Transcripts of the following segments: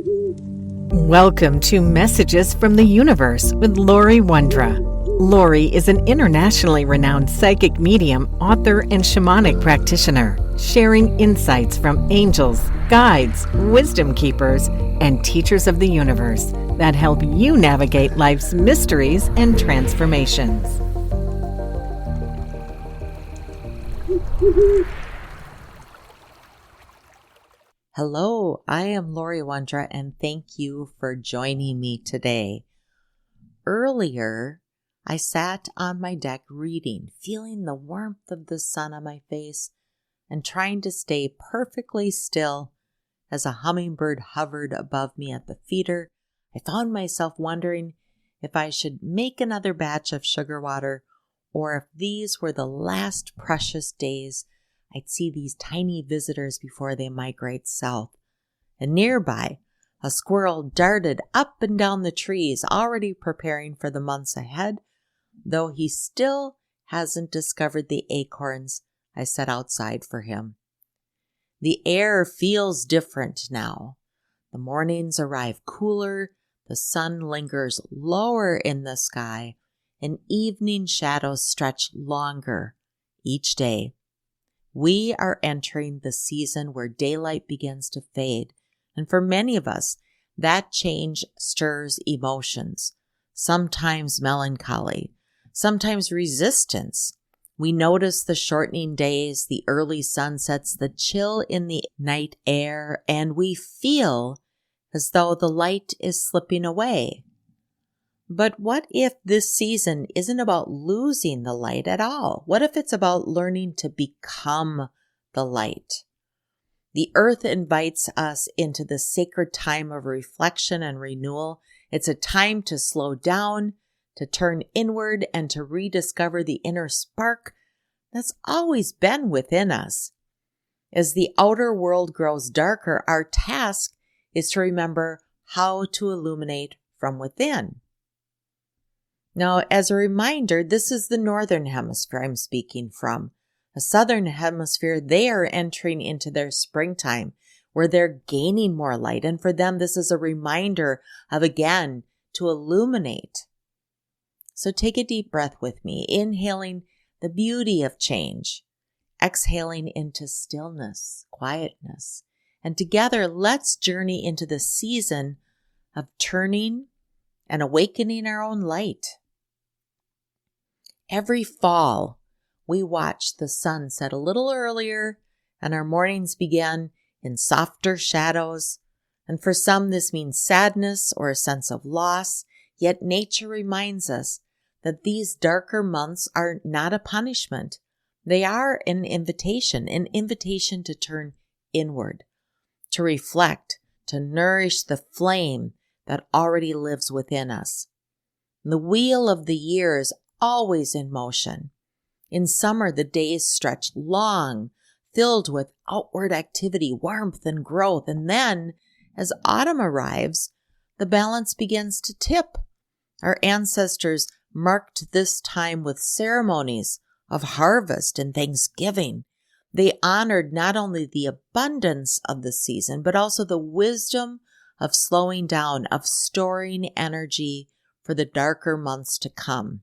Welcome to Messages from the Universe with Laurie Wondra. Laurie is an internationally renowned psychic medium, author, and shamanic practitioner, sharing insights from angels, guides, wisdom keepers, and teachers of the universe that help you navigate life's mysteries and transformations. Hello, I am Laurie Wondra, and thank you for joining me today. Earlier, I sat on my deck reading, feeling the warmth of the sun on my face, and trying to stay perfectly still as a hummingbird hovered above me at the feeder. I found myself wondering if I should make another batch of sugar water, or if these were the last precious days I'd see these tiny visitors before they migrate south. And nearby, a squirrel darted up and down the trees, already preparing for the months ahead, though he still hasn't discovered the acorns I set outside for him. The air feels different now. The mornings arrive cooler, the sun lingers lower in the sky, and evening shadows stretch longer each day. We are entering the season where daylight begins to fade, and for many of us, that change stirs emotions, sometimes melancholy, sometimes resistance. We notice the shortening days, the early sunsets, the chill in the night air, and we feel as though the light is slipping away. But what if this season isn't about losing the light at all? What if it's about learning to become the light? The earth invites us into the sacred time of reflection and renewal. It's a time to slow down, to turn inward, and to rediscover the inner spark that's always been within us. As the outer world grows darker, our task is to remember how to illuminate from within. Now, as a reminder, this is the northern hemisphere I'm speaking from. The southern hemisphere, they are entering into their springtime where they're gaining more light. And for them, this is a reminder of, again, to illuminate. So take a deep breath with me, inhaling the beauty of change, exhaling into stillness, quietness. And together, let's journey into the season of turning and awakening our own light. Every fall, we watch the sun set a little earlier, and our mornings begin in softer shadows. And for some, this means sadness or a sense of loss. Yet nature reminds us that these darker months are not a punishment. They are an invitation to turn inward, to reflect, to nourish the flame that already lives within us. The wheel of the year is always in motion. In summer, the days stretch long, filled with outward activity, warmth, and growth. And then, as autumn arrives, the balance begins to tip. Our ancestors marked this time with ceremonies of harvest and thanksgiving. They honored not only the abundance of the season, but also the wisdom of slowing down, of storing energy for the darker months to come.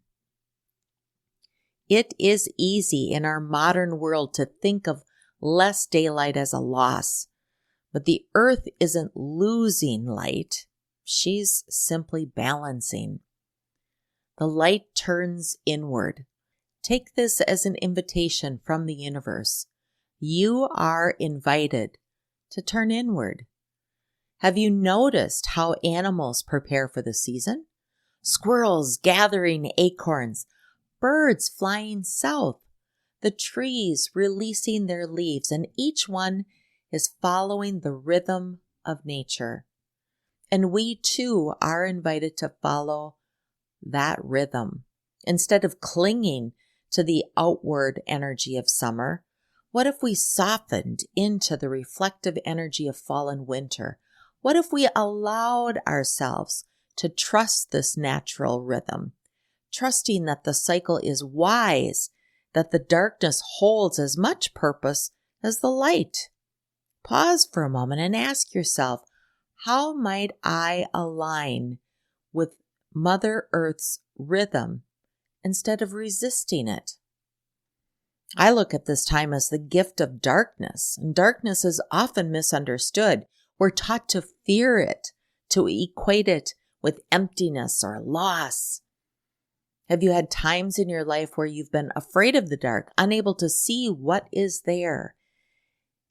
It is easy in our modern world to think of less daylight as a loss, but the earth isn't losing light. She's simply balancing. The light turns inward. Take this as an invitation from the universe. You are invited to turn inward. Have you noticed how animals prepare for the season? Squirrels gathering acorns, birds flying south, the trees releasing their leaves, and each one is following the rhythm of nature. And we too are invited to follow that rhythm. Instead of clinging to the outward energy of summer, what if we softened into the reflective energy of fall and winter? What if we allowed ourselves to trust this natural rhythm? Trusting that the cycle is wise, that the darkness holds as much purpose as the light. Pause for a moment and ask yourself, How might I align with Mother Earth's rhythm instead of resisting it? I look at this time as the gift of darkness, and darkness is often misunderstood. We're taught to fear it, to equate it with emptiness or loss. Have you had times in your life where you've been afraid of the dark, unable to see what is there?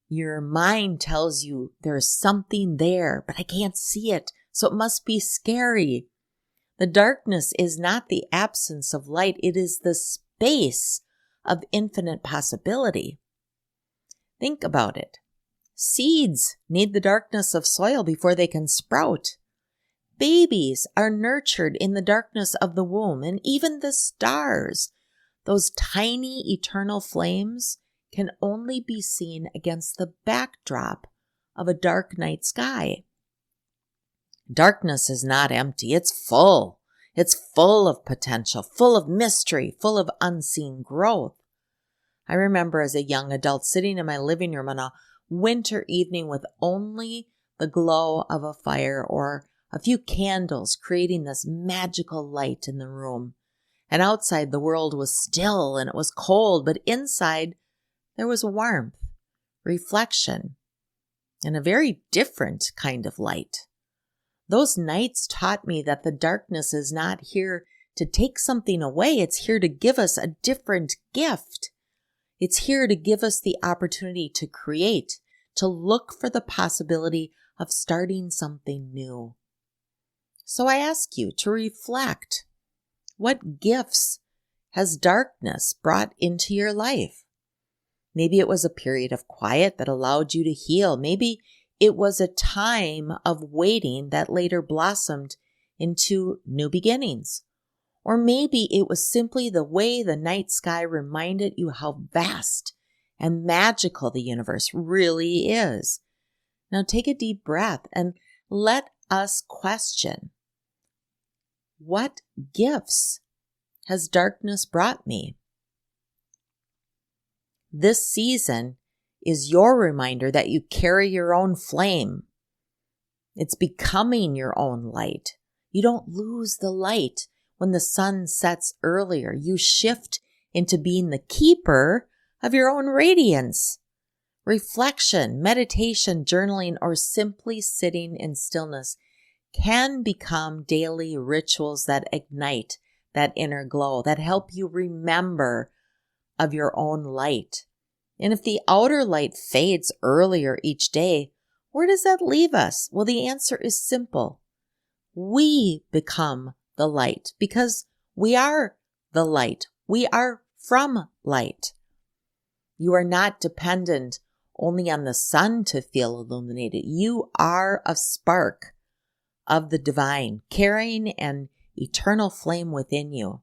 Your mind tells you there's something there, but I can't see it, so it must be scary. The darkness is not the absence of light, it is the space of infinite possibility. Think about it. Seeds need the darkness of soil before they can sprout. Babies are nurtured in the darkness of the womb, and even the stars, those tiny eternal flames, can only be seen against the backdrop of a dark night sky. Darkness is not empty, it's full. It's full of potential, full of mystery, full of unseen growth. I remember as a young adult sitting in my living room on a winter evening with only the glow of a fire or a few candles creating this magical light in the room. And outside the world was still and it was cold, but inside there was warmth, reflection, and a very different kind of light. Those nights taught me that the darkness is not here to take something away. It's here to give us a different gift. It's here to give us the opportunity to create, to look for the possibility of starting something new. So I ask you to reflect. What gifts has darkness brought into your life? Maybe it was a period of quiet that allowed you to heal. Maybe it was a time of waiting that later blossomed into new beginnings. Or maybe it was simply the way the night sky reminded you how vast and magical the universe really is. Now take a deep breath and let us question, what gifts has darkness brought me? This season is your reminder that you carry your own flame. It's becoming your own light. You don't lose the light when the sun sets earlier. You shift into being the keeper of your own radiance. Reflection, meditation, journaling, or simply sitting in stillness can become daily rituals that ignite that inner glow, that help you remember of your own light. And if the outer light fades earlier each day, where does that leave us? Well, the answer is simple. We become the light because we are the light. We are from light. You are not dependent only on the sun to feel illuminated. You are a spark of the divine, carrying an eternal flame within you.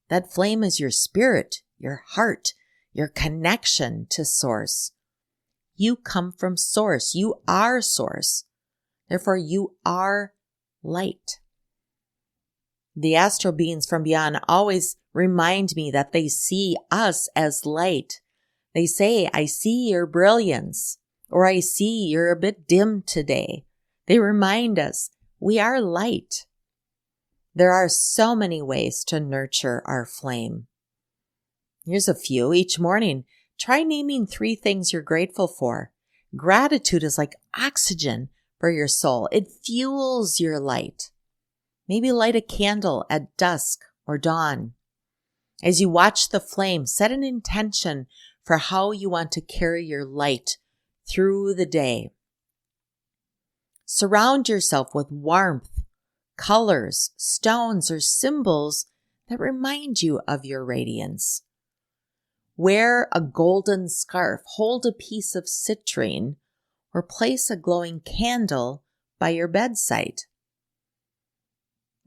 That flame is your spirit, your heart, your connection to Source. You come from Source. You are Source. Therefore, you are light. The astral beings from beyond always remind me that they see us as light. They say, I see your brilliance, or I see you're a bit dim today. They remind us we are light. There are so many ways to nurture our flame. Here's a few. Each morning, try naming 3 things you're grateful for. Gratitude is like oxygen for your soul. It fuels your light. Maybe light a candle at dusk or dawn. As you watch the flame, set an intention for how you want to carry your light through the day. Surround yourself with warmth, colors, stones, or symbols that remind you of your radiance. Wear a golden scarf, hold a piece of citrine, or place a glowing candle by your bedside.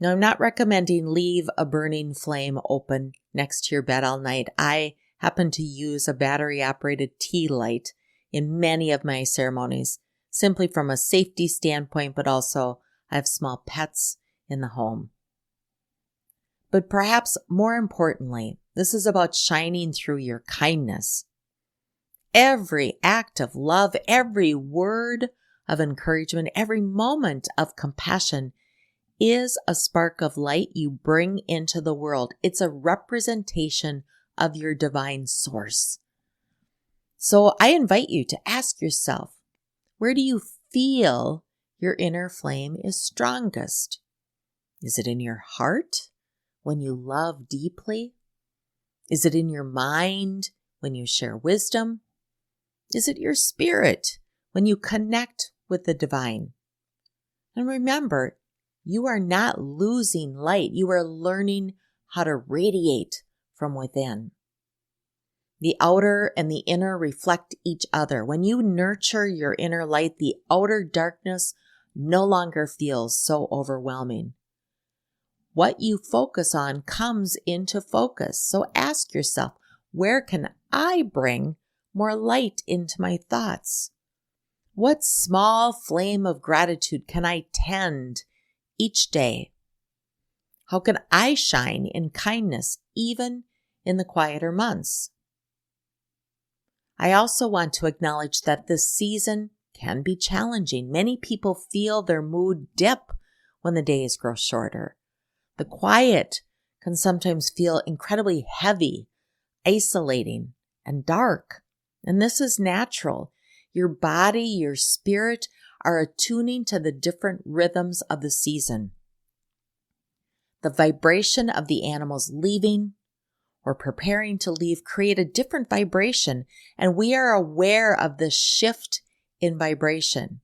Now, I'm not recommending leave a burning flame open next to your bed all night. I happen to use a battery-operated tea light in many of my ceremonies, simply from a safety standpoint, but also I have small pets in the home. But perhaps more importantly, this is about shining through your kindness. Every act of love, every word of encouragement, every moment of compassion is a spark of light you bring into the world. It's a representation of your divine source. So I invite you to ask yourself, where do you feel your inner flame is strongest? Is it in your heart when you love deeply? Is it in your mind when you share wisdom? Is it your spirit when you connect with the divine? And remember, you are not losing light. You are learning how to radiate from within. The outer and the inner reflect each other. When you nurture your inner light, the outer darkness no longer feels so overwhelming. What you focus on comes into focus. So ask yourself, where can I bring more light into my thoughts? What small flame of gratitude can I tend each day? How can I shine in kindness even in the quieter months? I also want to acknowledge that this season can be challenging. Many people feel their mood dip when the days grow shorter. The quiet can sometimes feel incredibly heavy, isolating, and dark. And this is natural. Your body, your spirit are attuning to the different rhythms of the season. The vibration of the animals leaving or preparing to leave create a different vibration, and we are aware of this shift in vibration.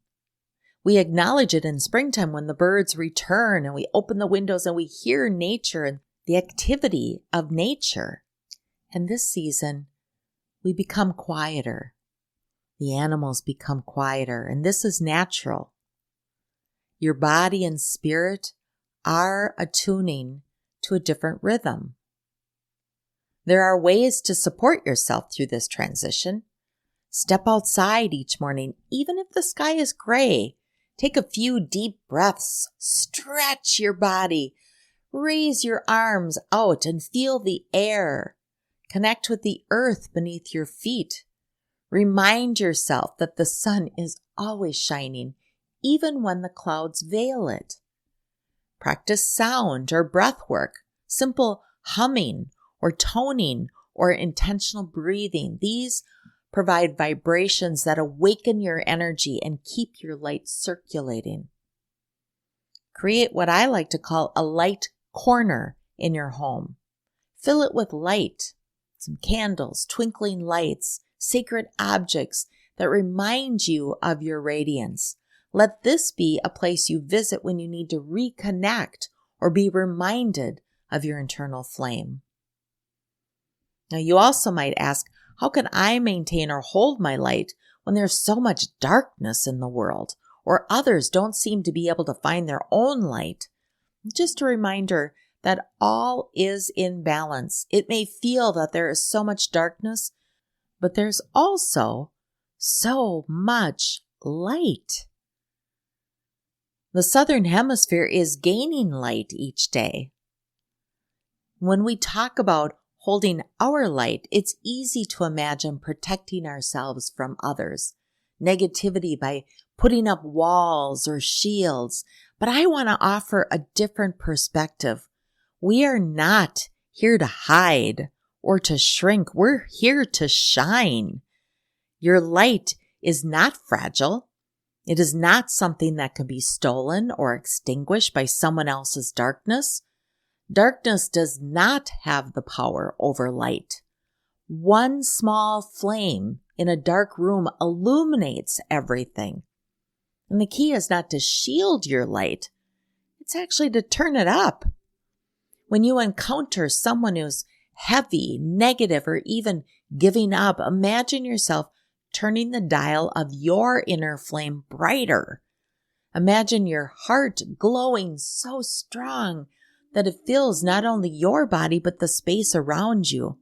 We acknowledge it in springtime when the birds return and we open the windows and we hear nature and the activity of nature. And this season, we become quieter. The animals become quieter, and this is natural. Your body and spirit are attuning to a different rhythm. There are ways to support yourself through this transition. Step outside each morning, even if the sky is gray. Take a few deep breaths, stretch your body, raise your arms out and feel the air. Connect with the earth beneath your feet. Remind yourself that the sun is always shining, even when the clouds veil it. Practice sound or breath work, simple humming or toning or intentional breathing. These provide vibrations that awaken your energy and keep your light circulating. Create what I like to call a light corner in your home. Fill it with light, some candles, twinkling lights, sacred objects that remind you of your radiance. Let this be a place you visit when you need to reconnect or be reminded of your internal flame. Now, you also might ask, how can I maintain or hold my light when there's so much darkness in the world, or others don't seem to be able to find their own light? Just a reminder that all is in balance. It may feel that there is so much darkness, but there's also so much light. The southern hemisphere is gaining light each day. When we talk about holding our light, it's easy to imagine protecting ourselves from others, negativity by putting up walls or shields. But I want to offer a different perspective. We are not here to hide or to shrink. We're here to shine. Your light is not fragile. It is not something that can be stolen or extinguished by someone else's darkness. Darkness does not have the power over light. One small flame in a dark room illuminates everything. And the key is not to shield your light. It's actually to turn it up. When you encounter someone who's heavy, negative, or even giving up, imagine yourself turning the dial of your inner flame brighter. Imagine your heart glowing so strong that it fills not only your body, but the space around you.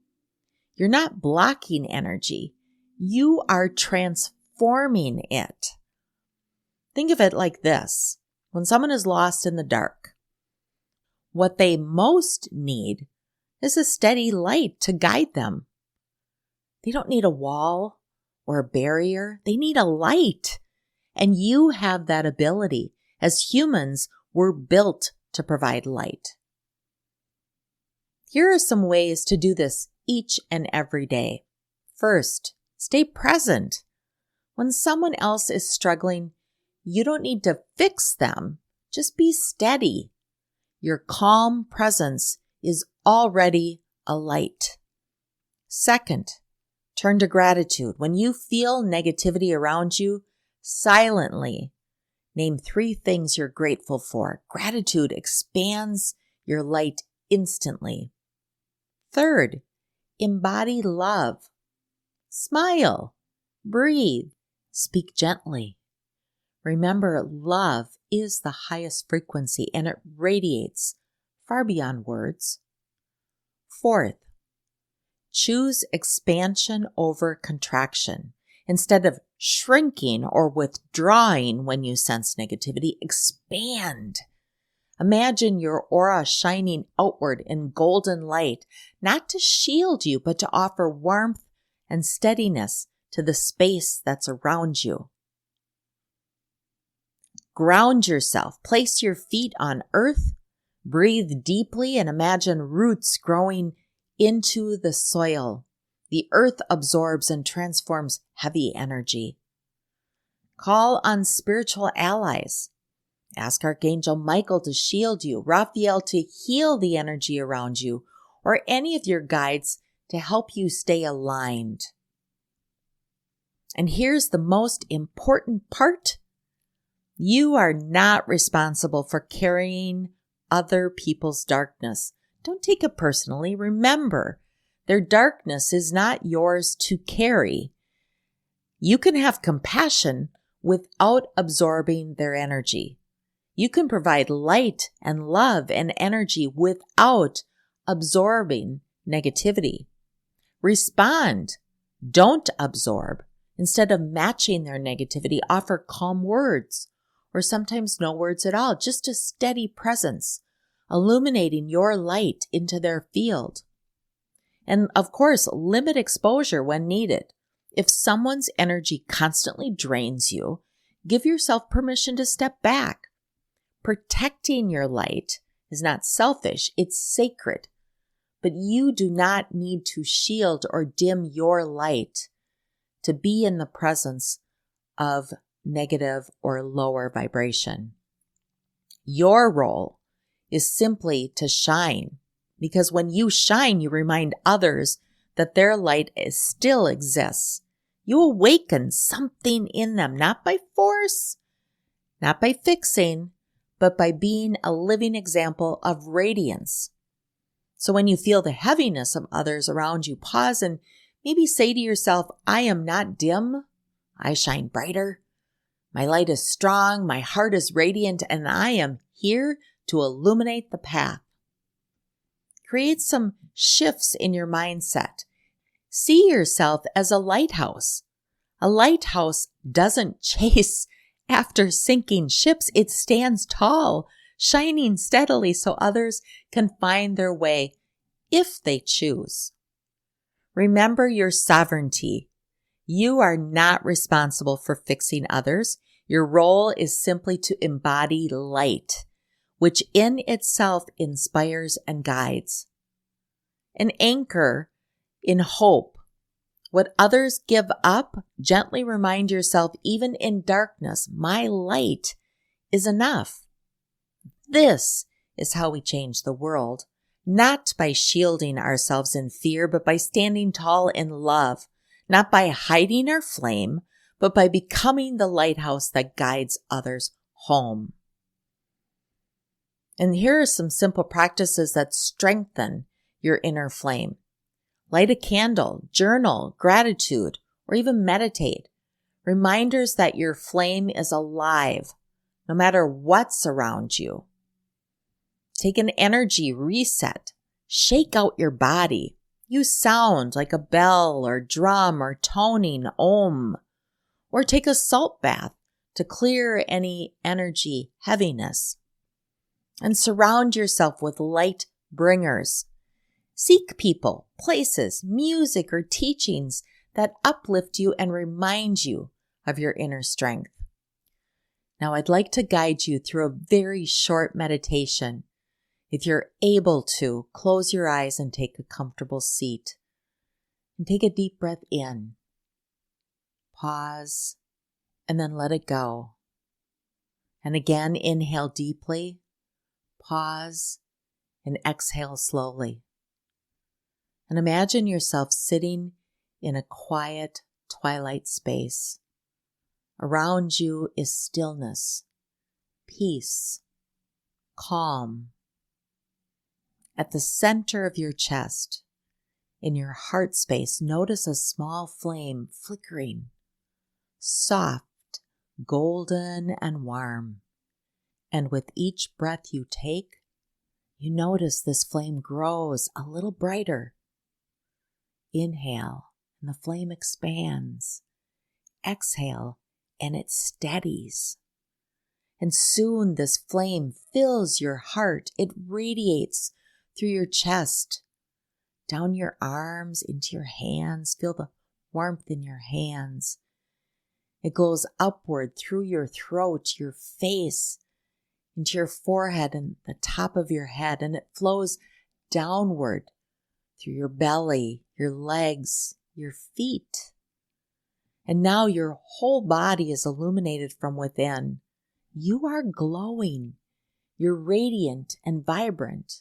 You're not blocking energy. You are transforming it. Think of it like this. When someone is lost in the dark, what they most need is a steady light to guide them. They don't need a wall or a barrier. They need a light. And you have that ability. As humans, we're built to provide light. Here are some ways to do this each and every day. First, stay present. When someone else is struggling, you don't need to fix them. Just be steady. Your calm presence is already a light. Second, turn to gratitude. When you feel negativity around you, silently name 3 things you're grateful for. Gratitude expands your light instantly. Third, embody love. Smile, breathe, speak gently. Remember, love is the highest frequency and it radiates far beyond words. Fourth, choose expansion over contraction. Instead of shrinking or withdrawing when you sense negativity, expand. Imagine your aura shining outward in golden light, not to shield you, but to offer warmth and steadiness to the space that's around you. Ground yourself. Place your feet on earth. Breathe deeply and imagine roots growing into the soil. The earth absorbs and transforms heavy energy. Call on spiritual allies. Ask Archangel Michael to shield you, Raphael to heal the energy around you, or any of your guides to help you stay aligned. And here's the most important part. You are not responsible for carrying other people's darkness. Don't take it personally. Remember, their darkness is not yours to carry. You can have compassion without absorbing their energy. You can provide light and love and energy without absorbing negativity. Respond. Don't absorb. Instead of matching their negativity, offer calm words, or sometimes no words at all, just a steady presence, illuminating your light into their field. And of course, limit exposure when needed. If someone's energy constantly drains you, give yourself permission to step back. Protecting your light is not selfish, it's sacred. But you do not need to shield or dim your light to be in the presence of negative or lower vibration. Your role is simply to shine, because when you shine, you remind others that their light still exists. You awaken something in them, not by force, not by fixing, but by being a living example of radiance. So when you feel the heaviness of others around you, pause and maybe say to yourself, I am not dim. I shine brighter. My light is strong. My heart is radiant, and I am here to illuminate the path. Create some shifts in your mindset. See yourself as a lighthouse. A lighthouse doesn't chase after sinking ships. It stands tall, shining steadily so others can find their way if they choose. Remember your sovereignty. You are not responsible for fixing others. Your role is simply to embody light, which in itself inspires and guides. An anchor in hope. What others give up, gently remind yourself, even in darkness, my light is enough. This is how we change the world, not by shielding ourselves in fear, but by standing tall in love, not by hiding our flame, but by becoming the lighthouse that guides others home. And here are some simple practices that strengthen your inner flame. Light a candle, journal, gratitude, or even meditate. Reminders that your flame is alive, no matter what's around you. Take an energy reset. Shake out your body. Use sound like a bell or drum or toning om. Or take a salt bath to clear any energy heaviness. And surround yourself with light bringers. Seek people, places, music, or teachings that uplift you and remind you of your inner strength. Now I'd like to guide you through a very short meditation. If you're able to, close your eyes and take a comfortable seat. And take a deep breath in. Pause, and then let it go. And again, inhale deeply, pause, and exhale slowly. And imagine yourself sitting in a quiet twilight space. Around you is stillness, peace, calm. At the center of your chest, in your heart space, notice a small flame flickering, soft, golden, and warm. And with each breath you take, you notice this flame grows a little brighter. Inhale, and the flame expands. Exhale, and it steadies. And soon this flame fills your heart. It radiates through your chest, down your arms, into your hands. Feel the warmth in your hands. It glows upward through your throat, your face, into your forehead and the top of your head. And it flows downward through your belly, your legs, your feet. And now your whole body is illuminated from within. You are glowing. You're radiant and vibrant.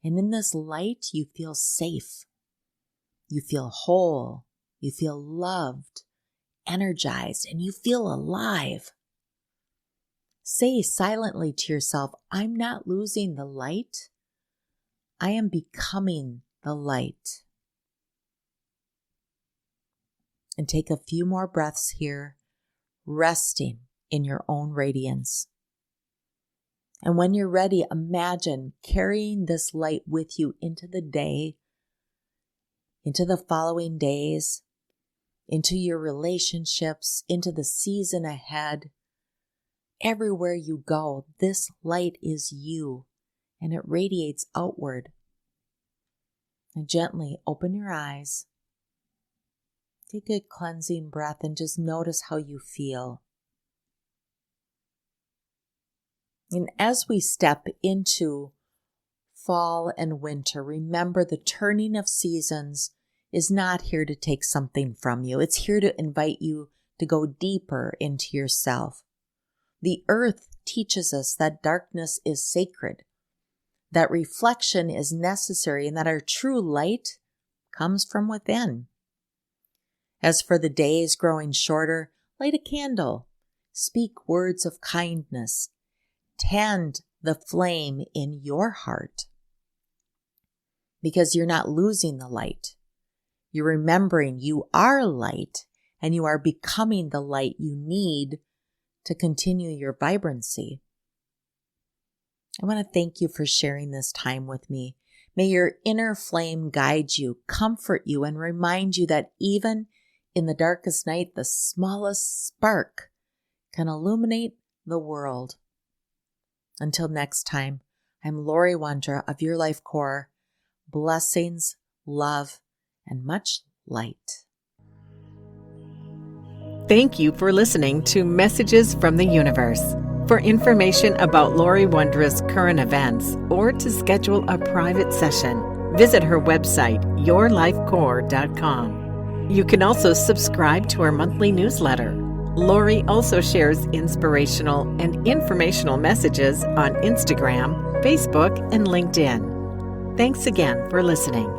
And in this light, you feel safe. You feel whole. You feel loved, energized, and you feel alive. Say silently to yourself, I'm not losing the light. I am becoming the light. And take a few more breaths here, resting in your own radiance. And when you're ready, imagine carrying this light with you into the day, into the following days, into your relationships, into the season ahead. Everywhere you go, this light is you, and it radiates outward. And gently open your eyes. Take a cleansing breath and just notice how you feel. And as we step into fall and winter, remember the turning of seasons is not here to take something from you. It's here to invite you to go deeper into yourself. The earth teaches us that darkness is sacred, that reflection is necessary, and that our true light comes from within. As for the days growing shorter, light a candle, speak words of kindness, tend the flame in your heart. Because you're not losing the light. You're remembering you are light, and you are becoming the light you need to continue your vibrancy. I want to thank you for sharing this time with me. May your inner flame guide you, comfort you, and remind you that even in the darkest night, the smallest spark can illuminate the world. Until next time, I'm Laurie Wondra of Your Life Core. Blessings, love, and much light. Thank you for listening to Messages from the Universe. For information about Laurie Wondra's current events or to schedule a private session, visit her website, yourlifecore.com. You can also subscribe to her monthly newsletter. Laurie also shares inspirational and informational messages on Instagram, Facebook, and LinkedIn. Thanks again for listening.